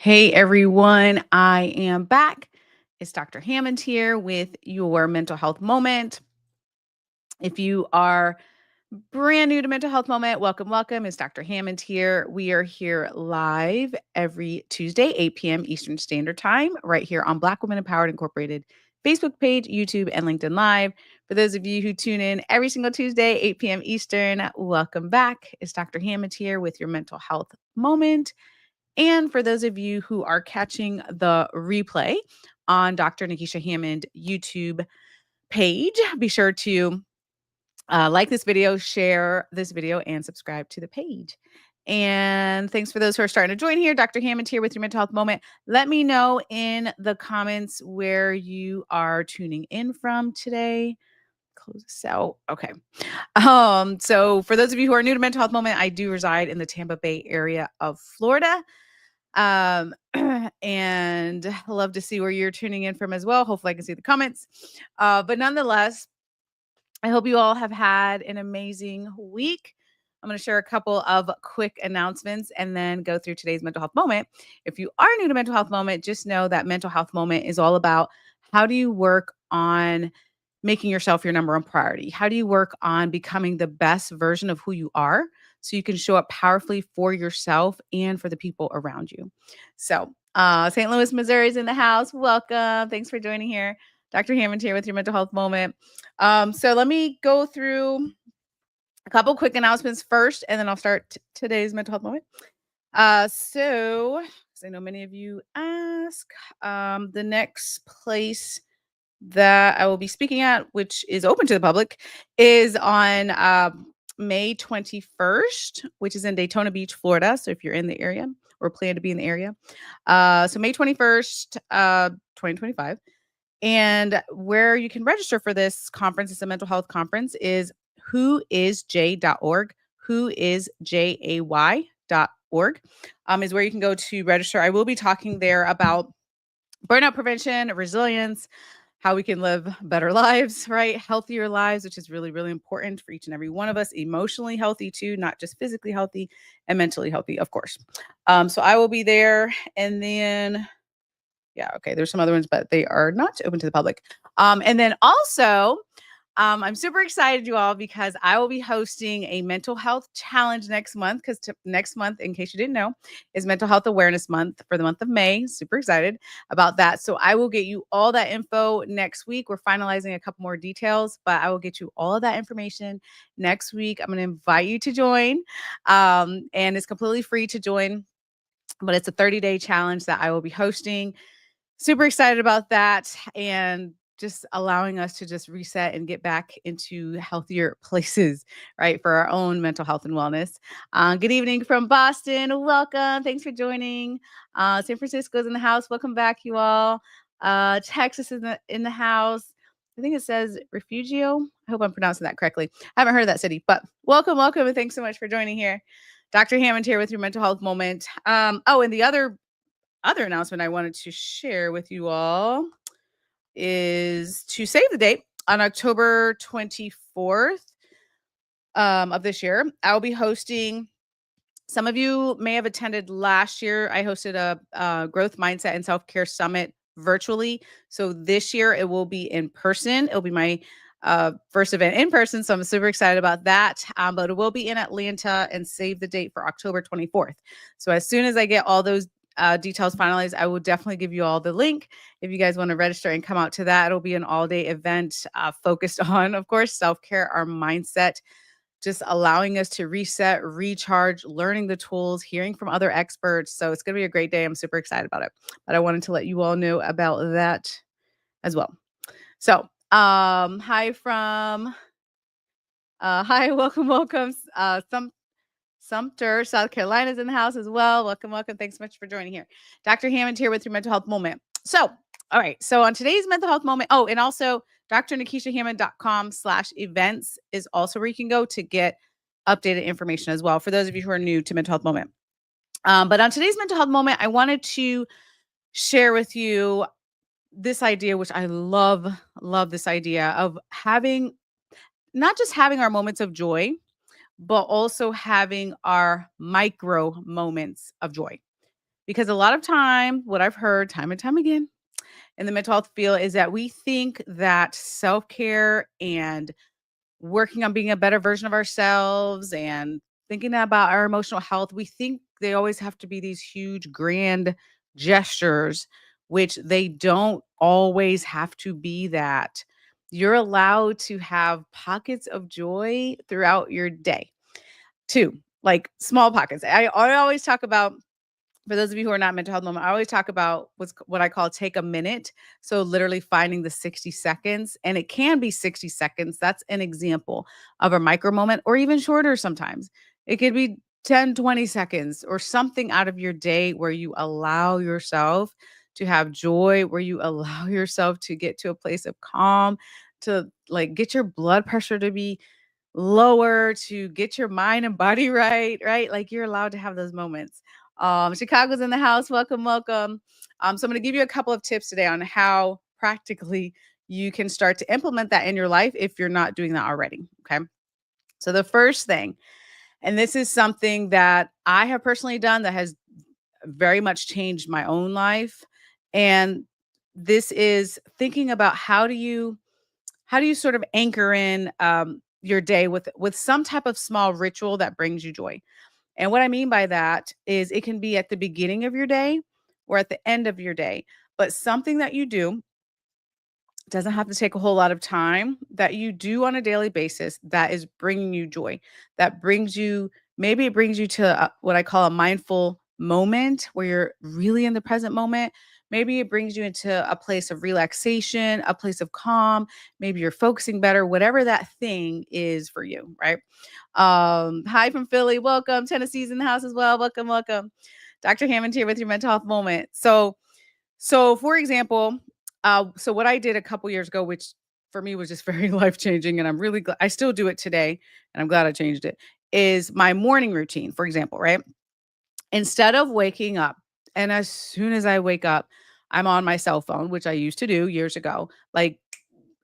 Hey everyone, I am back. It's Dr. Hammond here with your mental health moment. If you are brand new to Mental Health Moment, welcome, welcome. It's Dr. Hammond here. We are here live every Tuesday, 8 p.m. Eastern Standard Time, right here on Black Women Empowered Incorporated Facebook page, YouTube, and LinkedIn Live. For those of you who tune in every single Tuesday, 8 p.m. Eastern, welcome back. It's Dr. Hammond here with your mental health moment. And for those of you who are catching the replay on Dr. Nikisha Hammond YouTube page, be sure to like this video, share this video, and subscribe to the page. And thanks for those who are starting to join here. Dr. Hammond here with your mental health moment. Let me know in the comments where you are tuning in from today. Close this out. Okay. So for those of you who are new to mental health moment, I do reside in the Tampa Bay area of Florida. Um, and love to see where you're tuning in from as well. Hopefully I can see the comments. But nonetheless, I hope you all have had an amazing week. I'm going to share a couple of quick announcements and then go through today's mental health moment. If you are new to mental health moment, just know that mental health moment is all about how do you work on making yourself your number one priority? How do you work on becoming the best version of who you are so you can show up powerfully for yourself and for the people around you? So, St. Louis, Missouri is in the house. Welcome. Thanks for joining here. Dr. Hammond here with your mental health moment. So let me go through a couple quick announcements first, and then I'll start today's mental health moment. So, as I know many of you ask, the next place that I will be speaking at, which is open to the public, is on May 21st, which is in Daytona Beach, Florida. So if you're in the area or plan to be in the area, so May 21st, 2025. And where you can register for this conference, it's a mental health conference, is whoisjay.org. Whoisjay.org is where you can go to register. I will be talking there about burnout prevention, resilience, how we can live better lives, right? Healthier lives, which is really, really important for each and every one of us. Emotionally healthy too, not just physically healthy, and mentally healthy, of course. So I will be there. And then okay, there's some other ones, but they are not open to the public. And then also, I'm super excited, you all, because I will be hosting a mental health challenge next month. Because next month, in case you didn't know, is Mental Health Awareness Month for the month of May. Super excited about that. So I will get you all that info next week. We're finalizing a couple more details, but I will get you all of that information next week. I'm going to invite you to join, and it's completely free to join. But it's a 30-day challenge that I will be hosting. Super excited about that, and just allowing us to just reset and get back into healthier places, right, for our own mental health and wellness. Good evening from Boston. Welcome. Thanks for joining. San Francisco's in the house. Welcome back, you all. Texas is in the house. I think it says Refugio. I hope I'm pronouncing that correctly. I haven't heard of that city, but welcome, welcome, and thanks so much for joining here. Dr. Hammond here with your mental health moment. And the other announcement I wanted to share with you all is to save the date on October 24th of this year. I'll be hosting, some of you may have attended last year. I hosted a growth mindset and self-care summit virtually. So this year it will be in person. It'll be my first event in person. So I'm super excited about that. But it will be in Atlanta, and save the date for October 24th. So as soon as I get all those details finalized, I will definitely give you all the link if you guys want to register and come out to that. It'll be an all-day event focused on, of course, self-care, our mindset, just allowing us to reset, recharge, learning the tools, hearing from other experts. So it's going to be a great day. I'm super excited about it. But I wanted to let you all know about that as well. So hi, welcome. Sumter, South Carolina's in the house as well. Welcome, welcome. Thanks so much for joining here. Dr. Hammond here with your mental health moment. So, all right. So on today's mental health moment, and also drnikishahammond.com/events is also where you can go to get updated information as well, for those of you who are new to mental health moment. But on today's mental health moment, I wanted to share with you this idea, which I love this idea of not just having our moments of joy, but also having our micro moments of joy. Because a lot of time, what I've heard time and time again in the mental health field is that we think that self-care and working on being a better version of ourselves and thinking about our emotional health, we think they always have to be these huge, grand gestures, which they don't always have to be that. You're allowed to have pockets of joy throughout your day, too, like small pockets. I always talk about, for those of you who are not mental health moment, I always talk about what I call take a minute. So literally finding the 60 seconds, and it can be 60 seconds. That's an example of a micro moment, or even shorter sometimes. It could be 10, 20 seconds or something out of your day where you allow yourself to have joy, where you allow yourself to get to a place of calm, to like get your blood pressure to be lower, to get your mind and body right, right? Like you're allowed to have those moments. Chicago's in the house. Welcome, welcome. So I'm going to give you a couple of tips today on how practically you can start to implement that in your life if you're not doing that already. Okay. So the first thing, and this is something that I have personally done that has very much changed my own life. And this is thinking about how do you sort of anchor in your day with some type of small ritual that brings you joy. And what I mean by that is it can be at the beginning of your day or at the end of your day, but something that you do doesn't have to take a whole lot of time, that you do on a daily basis that is bringing you joy, that brings you, maybe it brings you to what I call a mindful moment where you're really in the present moment. Maybe it brings you into a place of relaxation, a place of calm. Maybe you're focusing better, whatever that thing is for you, right? Hi from Philly. Welcome. Tennessee's in the house as well. Welcome, welcome. Dr. Hammond here with your mental health moment. So for example, so what I did a couple years ago, which for me was just very life changing, and I'm really glad I still do it today, and I'm glad I changed it, is my morning routine, for example, right? Instead of waking up, and as soon as I wake up, I'm on my cell phone, which I used to do years ago. Like,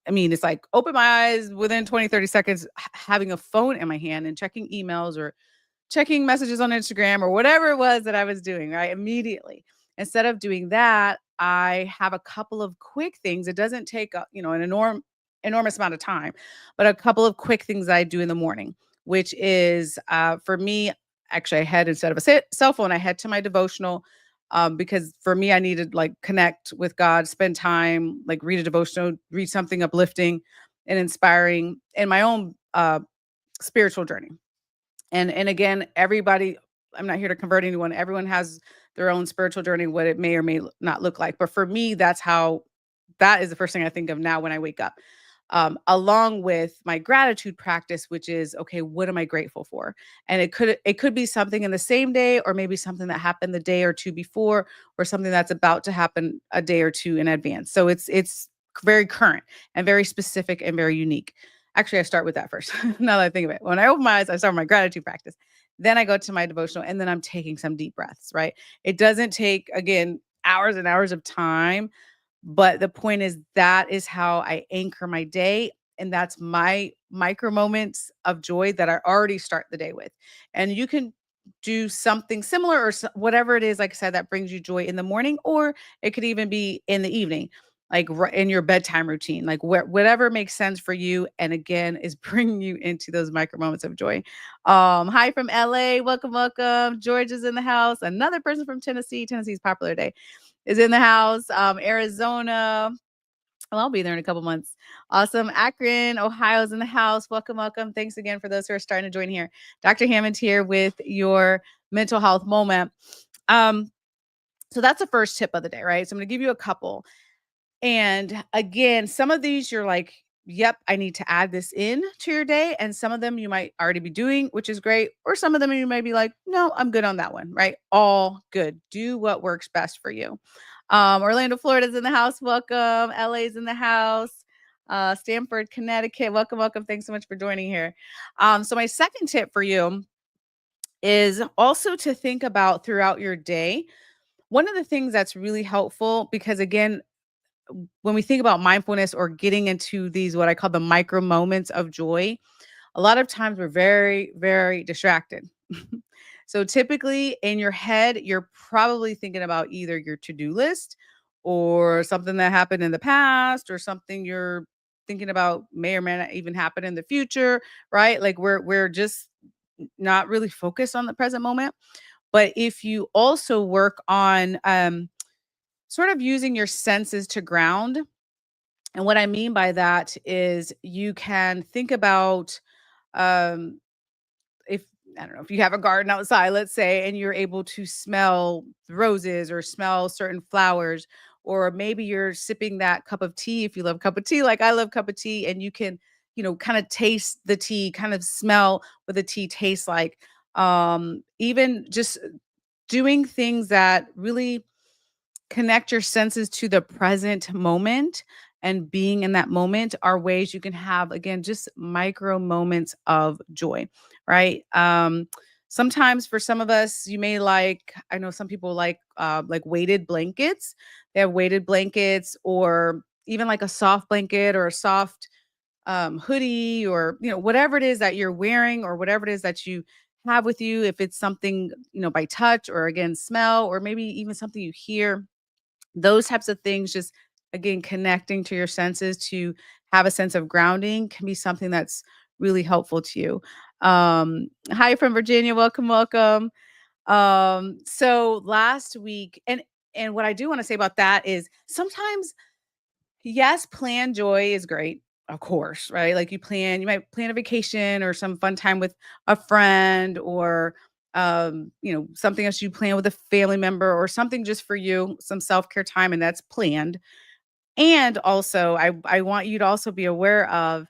I mean, it's like open my eyes within 20, 30 seconds, having a phone in my hand and checking emails or checking messages on Instagram or whatever it was that I was doing, right? Immediately. Instead of doing that, I have a couple of quick things. It doesn't take an enormous amount of time, but a couple of quick things that I do in the morning, which is for me, actually, I head instead of a cell phone, I head to my devotional. Because for me, I needed like connect with God, spend time, like read a devotional, read something uplifting and inspiring in my own spiritual journey. And again, everybody, I'm not here to convert anyone. Everyone has their own spiritual journey, what it may or may not look like. But for me, that is the first thing I think of now when I wake up. Along with my gratitude practice, which is okay, what am I grateful for? And it could be something in the same day, or maybe something that happened the day or two before, or something that's about to happen a day or two in advance. So it's very current and very specific and very unique. Actually, I start with that first. Now that I think of it, when I open my eyes, I start my gratitude practice. Then I go to my devotional, and then I'm taking some deep breaths. Right? It doesn't take again hours and hours of time, but the point is that is how I anchor my day. And that's my micro moments of joy that I already start the day with. And you can do something similar or whatever it is, like I said, that brings you joy in the morning, or it could even be in the evening, like in your bedtime routine, like whatever makes sense for you. And again, is bringing you into those micro moments of joy. Hi from LA. Welcome, welcome. George is in the house. Another person from Tennessee. Tennessee's popular day is in the house. Arizona. Well, I'll be there in a couple months. Awesome. Akron, Ohio's in the house. Welcome, welcome. Thanks again for those who are starting to join here. Dr. Hammond here with your mental health moment. Um, so that's the first tip of the day, right? So I'm going to give you a couple. And again, some of these you're like, yep, I need to add this in to your day. And some of them you might already be doing, which is great. Or some of them you might be like, no, I'm good on that one, right? All good. Do what works best for you. Orlando, Florida's in the house. Welcome. LA's in the house. Stamford, Connecticut. Welcome, welcome. Thanks so much for joining here. So my second tip for you is also to think about throughout your day. One of the things that's really helpful, because again, when we think about mindfulness or getting into these, what I call the micro moments of joy, a lot of times we're very, very distracted. So typically in your head, you're probably thinking about either your to-do list or something that happened in the past or something you're thinking about may or may not even happen in the future, right? Like we're just not really focused on the present moment. But if you also work on sort of using your senses to ground, and what I mean by that is you can think about um, if I don't know if you have a garden outside, let's say, and you're able to smell roses or smell certain flowers, or maybe you're sipping that cup of tea if you love cup of tea, like I love cup of tea, and you can, kind of taste the tea, kind of smell what the tea tastes like. Even just doing things that really connect your senses to the present moment and being in that moment are ways you can have, again, just micro moments of joy, right? Sometimes for some of us, you may like, I know some people like weighted blankets. They have weighted blankets or even like a soft blanket or a soft hoodie or, whatever it is that you're wearing or whatever it is that you have with you. If it's something, by touch or again, smell, or maybe even something you hear, those types of things, just again, connecting to your senses to have a sense of grounding can be something that's really helpful to you. Hi from Virginia. Welcome, welcome. So last week, and what I do want to say about that is sometimes, yes, plan joy is great, of course, right? Like you might plan a vacation or some fun time with a friend or something else you plan with a family member or something just for you, some self-care time, and that's planned. And also, I want you to also be aware of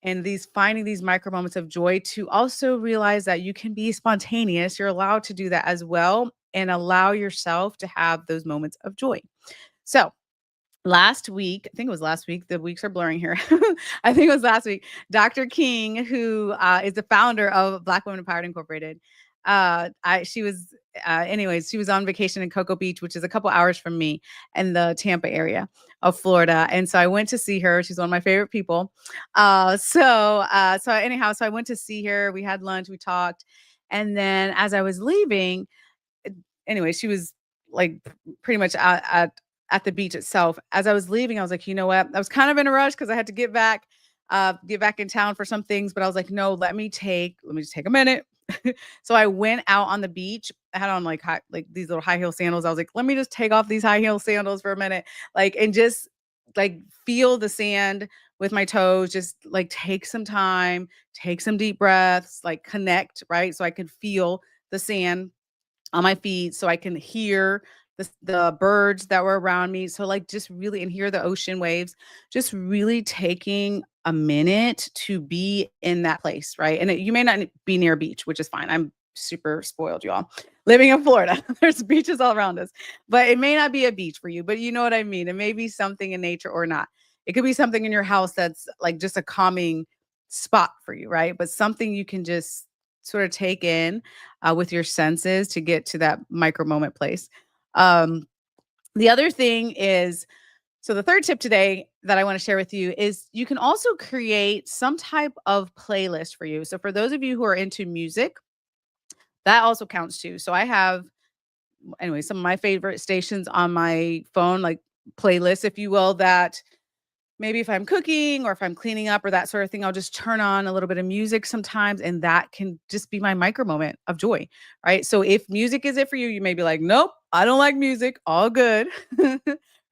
and these finding these micro moments of joy to also realize that you can be spontaneous. You're allowed to do that as well and allow yourself to have those moments of joy. So, last week, I think it was last week, the weeks are blurring here. I think it was last week, Dr. King, who is the founder of Black Women Empowered Incorporated. She was, anyways, she was on vacation in Cocoa Beach, which is a couple hours from me in the Tampa area of Florida. And so I went to see her. She's one of my favorite people. So anyhow, so I went to see her. We had lunch, we talked. And then as I was leaving, anyway, she was like pretty much at the beach itself. As I was leaving, I was like, you know what? I was kind of in a rush because I had to get back in town for some things. But I was like, no, let me just take a minute. So I went out on the beach. I had on like these little high heel sandals. I was like, let me just take off these high heel sandals for a minute, and just like feel the sand with my toes. Just like take some time, take some deep breaths, like connect, right? So I could feel the sand on my feet so I can hear the birds that were around me. So like just really and hear the ocean waves, just really taking a minute to be in that place, right? And you may not be near a beach, which is fine. I'm super spoiled, y'all. Living in Florida, there's beaches all around us, but it may not be a beach for you, but you know what I mean? It may be something in nature or not. It could be something in your house that's like just a calming spot for you, right? But something you can just sort of take in with your senses to get to that micro moment place. Um, the other thing is, so the third tip today that I want to share with you is you can also create some type of playlist for you. So for those of you who are into music, that also counts too. So I have, anyway, some of my favorite stations on my phone, like playlists, if you will, that maybe if I'm cooking or if I'm cleaning up or that sort of thing, I'll just turn on a little bit of music sometimes, and that can just be my micro moment of joy, right? So if music is it for you, you may be like, nope, I don't like music. All good,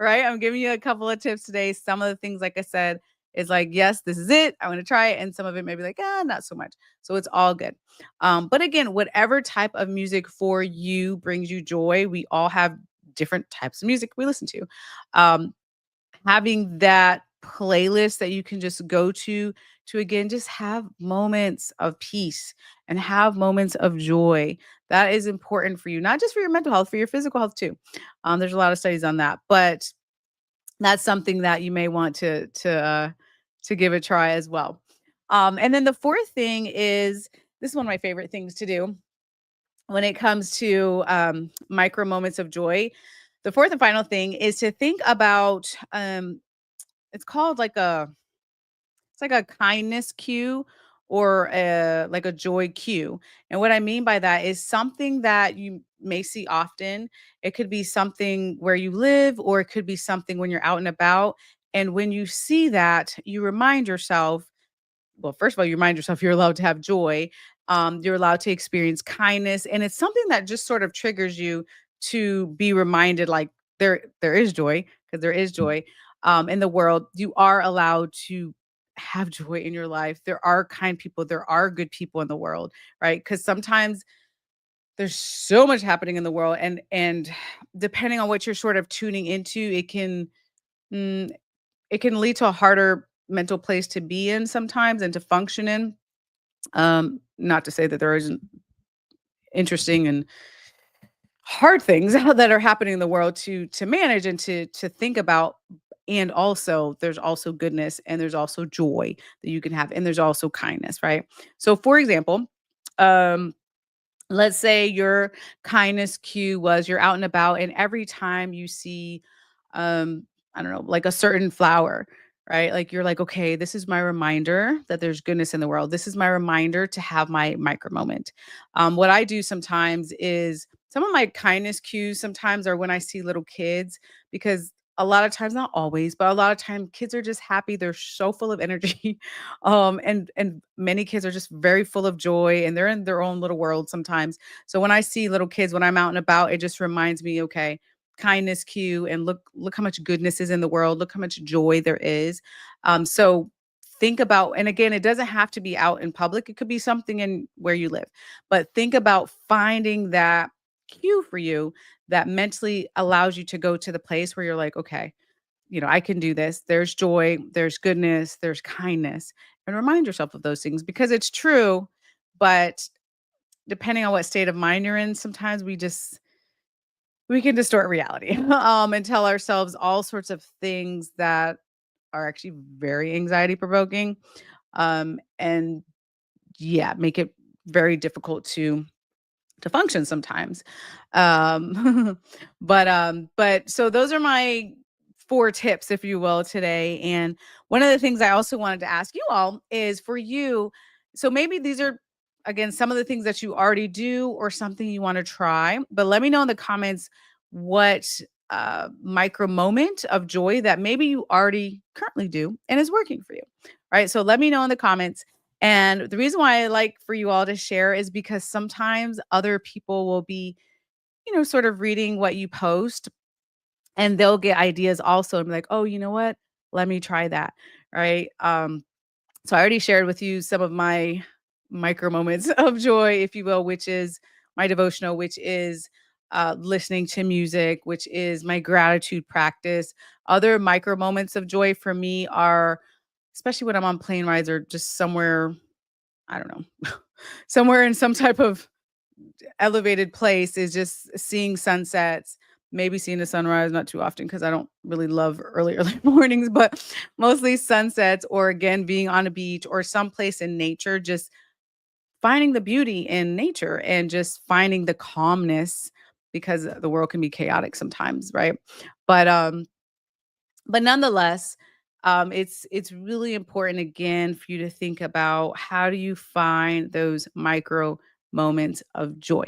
right? I'm giving you a couple of tips today. Some of the things, like I said, is like, yes, this is it. I want to try it. And some of it may be like, not so much. So it's all good. But again, whatever type of music for you brings you joy, we all have different types of music we listen to. Um, Having that playlist that you can just go to again just have moments of peace and have moments of joy. That is important for you, not just for your mental health, for your physical health too. There's a lot of studies on that, but that's something that you may want to give a try as well. And then the fourth thing is, this is one of my favorite things to do when it comes to micro moments of joy. The fourth and final thing is to think about it's called like a it's like a kindness cue or like a joy cue. And what I mean by that is something that you may see often. It could be something where you live, or it could be something when you're out and about. And when you see that, you remind yourself, well, first of all, you remind yourself you're allowed to have joy. You're allowed to experience kindness. And it's something that just sort of triggers you to be reminded, like, there is joy, because there is joy in the world. You are allowed to have joy in your life. There are kind people, there are good people in the world, right? Because sometimes there's so much happening in the world, and depending on what you're sort of tuning into, mm, it can lead to a harder mental place to be in sometimes and to function in. Not to say that there isn't interesting and hard things that are happening in the world to manage and to think about. And also there's also goodness, and there's also joy that you can have, and there's also kindness, right? So for example, um let's say your kindness cue was you're out and about, and every time you see, I don't know, like a certain flower, right? Like you're like, okay, this is my reminder that there's goodness in the world. This is my reminder to have my micro moment. What I do sometimes is some of my kindness cues sometimes are when I see little kids, because a lot of times, not always, but a lot of time kids are just happy. They're so full of energy. And many kids are just very full of joy, and they're in their own little world sometimes. So when I see little kids when I'm out and about, it just reminds me, okay, kindness cue, and look how much goodness is in the world. Look how much joy there is. So think about, and again, it doesn't have to be out in public. It could be something in where you live, but think about finding that cue for you that mentally allows you to go to the place where you're like, okay, I can do this. There's joy, there's goodness, there's kindness. And remind yourself of those things, because it's true. But depending on what state of mind you're in, sometimes we can distort reality and tell ourselves all sorts of things that are actually very anxiety provoking. And yeah, make it very difficult to function sometimes. But so those are my 4 tips, if you will, today. And one of the things I also wanted to ask you all is for you, so maybe these are, again, some of the things that you already do or something you want to try, but let me know in the comments what micro moment of joy that maybe you already currently do and is working for you. Right? So let me know in the comments. And the reason why I like for you all to share is because sometimes other people will be, sort of reading what you post, and they'll get ideas also and be like, "Oh, you know what? Let me try that." Right? So I already shared with you some of my micro moments of joy, if you will, which is my devotional, which is listening to music, which is my gratitude practice. Other micro moments of joy for me are, especially when I'm on plane rides or just somewhere, I don't know, somewhere in some type of elevated place, is just seeing sunsets, maybe seeing the sunrise, not too often because I don't really love early mornings, but mostly sunsets, or again, being on a beach or someplace in nature, just finding the beauty in nature and just finding the calmness, because the world can be chaotic sometimes, right? But nonetheless, it's really important, again, for you to think about how do you find those micro moments of joy.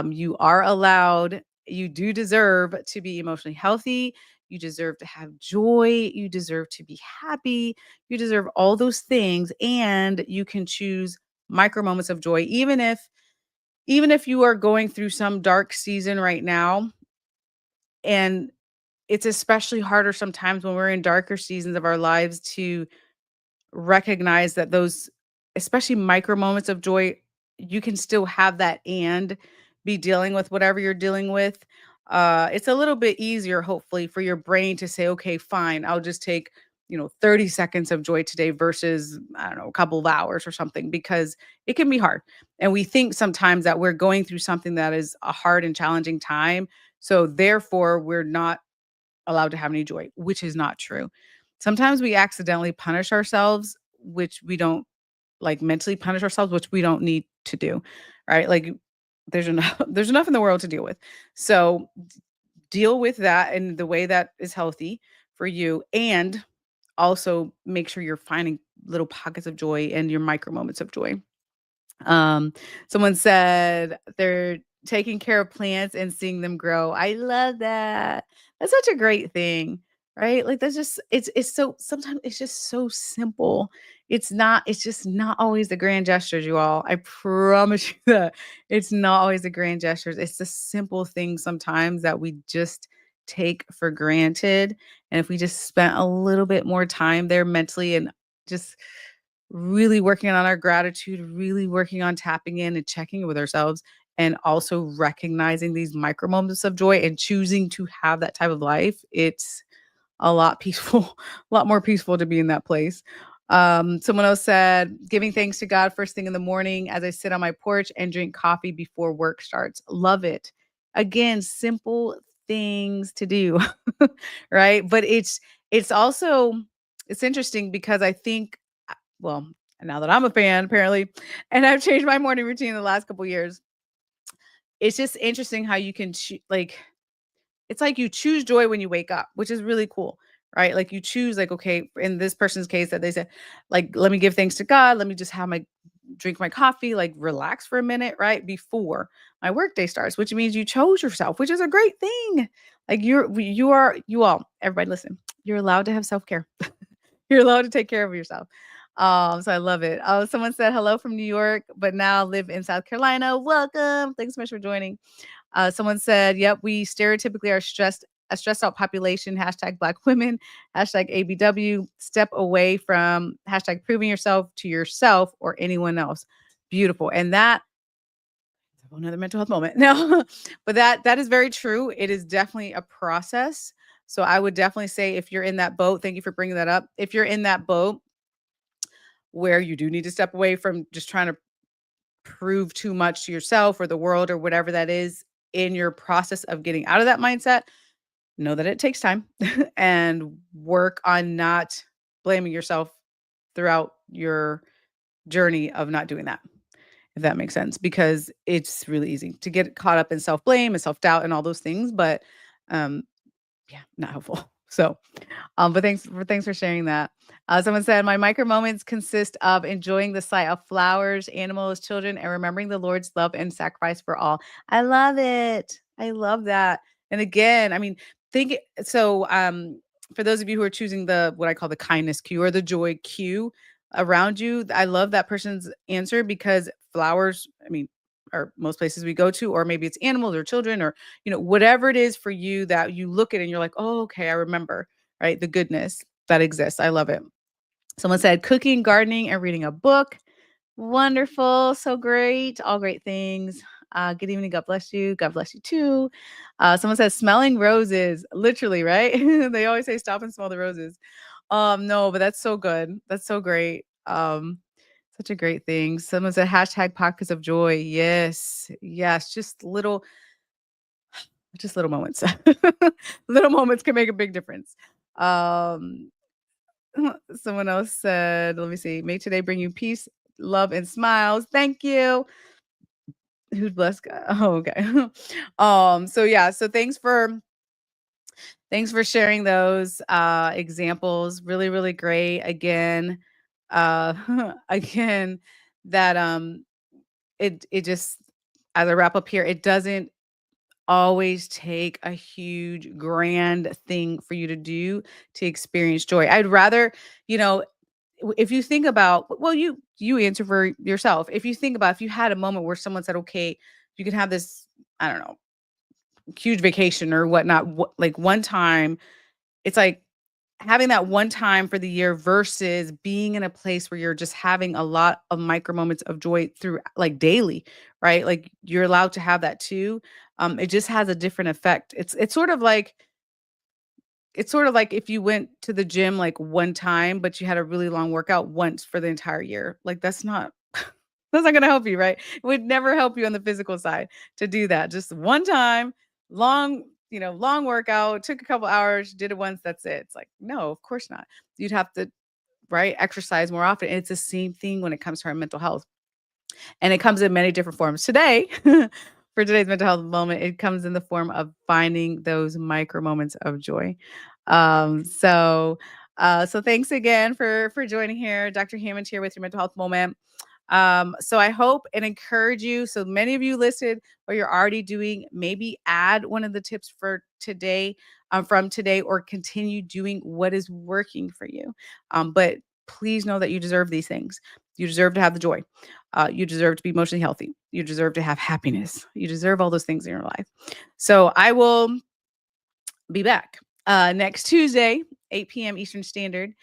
You are allowed, you do deserve to be emotionally healthy. You deserve to have joy. You deserve to be happy. You deserve all those things, and you can choose micro moments of joy, even if you are going through some dark season right now. And it's especially harder sometimes when we're in darker seasons of our lives to recognize that those, especially micro moments of joy, you can still have that and be dealing with whatever you're dealing with. It's a little bit easier, hopefully, for your brain to say, okay, fine, I'll just take, 30 seconds of joy today versus, I don't know, a couple of hours or something, because it can be hard. And we think sometimes that we're going through something that is a hard and challenging time. So therefore, we're not allowed to have any joy, which is not true. Sometimes we accidentally punish ourselves, which we don't, like, mentally punish ourselves, which we don't need to do, right? Like, there's enough there's enough in the world to deal with. So deal with that in the way that is healthy for you, and also make sure you're finding little pockets of joy and your micro moments of joy. Um, Someone said they're taking care of plants and seeing them grow. I love that. That's such a great thing, right? Like that's just it's so sometimes it's just so simple. It's just not always the grand gestures, you all. I promise you that it's not always the grand gestures. It's the simple things sometimes that we just take for granted. And if we just spent a little bit more time there mentally and just really working on our gratitude, really working on tapping in and checking in with ourselves, and also recognizing these micro moments of joy and choosing to have that type of life, it's a lot peaceful, a lot more peaceful to be in that place. Someone else said, giving thanks to God first thing in the morning as I sit on my porch and drink coffee before work starts. Love it. Again, simple things to do, right? But it's also it's interesting because I think well, now that I'm a fan, apparently, and I've changed my morning routine in the last couple years, it's just interesting how you can it's like you choose joy when you wake up, which is really cool, right? Like you choose, like, okay, in this person's case that they said, like, let me give thanks to God, let me just have my drink my coffee, like relax for a minute, right? Before my workday starts, which means you chose yourself, which is a great thing. Like you all, everybody listen, you're allowed to have self-care. You're allowed to take care of yourself. So I love it. Oh, someone said hello from New York, but now live in South Carolina. Welcome. Thanks so much for joining. Someone said, yep, we stereotypically are a stressed out population. Hashtag Black women. Hashtag ABW. Step away from hashtag proving yourself to yourself or anyone else. Beautiful. And that another mental health moment. No, but that is very true. It is definitely a process. So I would definitely say if you're in that boat, thank you for bringing that up. If you're in that boat where you do need to step away from just trying to prove too much to yourself or the world or whatever that is in your process of getting out of that mindset, know that it takes time and work on not blaming yourself throughout your journey of not doing that. If that makes sense, because it's really easy to get caught up in self-blame and self-doubt and all those things, but um yeah, not helpful. So but thanks for sharing that. Someone said, "My micro moments consist of enjoying the sight of flowers, animals, children, and remembering the Lord's love and sacrifice for all." I love it. I love that. And again, I mean, for those of you who are choosing the what I call the kindness cue or the joy cue around you, I love that person's answer because flowers, I mean, are most places we go to, or maybe it's animals or children or whatever it is for you that you look at and you're like, oh, okay, I remember, right? The goodness that exists. I love it. Someone said cooking, gardening, and reading a book. Wonderful. So great. All great things. Good evening. God bless you. God bless you too. Someone says smelling roses. Literally, right? They always say stop and smell the roses. No, but that's so good. That's so great. Such a great thing. Someone said hashtag pockets of joy. Yes. Yes. Just little moments. Little moments can make a big difference. Um, Someone else said, let me see, may today bring you peace, love, and smiles. Thank you. Who's blessed God? Oh, okay. So yeah, so thanks for sharing those examples. Really, really great. Again, again, that it just as I wrap up here, it doesn't always take a huge grand thing for you to do to experience joy. I'd rather, you know, if you think about well, you answer for yourself. If you think about if you had a moment where someone said, okay, you can have this, I don't know, huge vacation or whatnot, like one time, it's like having that one time for the year versus being in a place where you're just having a lot of micro moments of joy through like daily, right? Like you're allowed to have that too. It just has a different effect. It's sort of like if you went to the gym like one time, but you had a really long workout once for the entire year. Like that's not that's not gonna help you, right? It would never help you on the physical side to do that. Just one time, long workout, took a couple hours, did it once, that's it. It's like, no, of course not. You'd have to, right, exercise more often. And it's the same thing when it comes to our mental health. And it comes in many different forms. Today, for today's mental health moment, it comes in the form of finding those micro moments of joy. So So thanks again for joining here. Dr. Hammond here with your mental health moment. So I hope and encourage you. So many of you listed what you're already doing. Maybe add one of the tips for today, from today, or continue doing what is working for you. But please know that you deserve these things. You deserve to have the joy. You deserve to be emotionally healthy. You deserve to have happiness. You deserve all those things in your life. So I will be back next Tuesday, 8 p.m. Eastern Standard,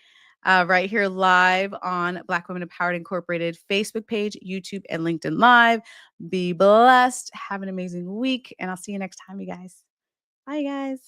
right here live on Black Women Empowered Incorporated Facebook page, YouTube, and LinkedIn Live. Be blessed. Have an amazing week, and I'll see you next time, you guys. Bye, guys.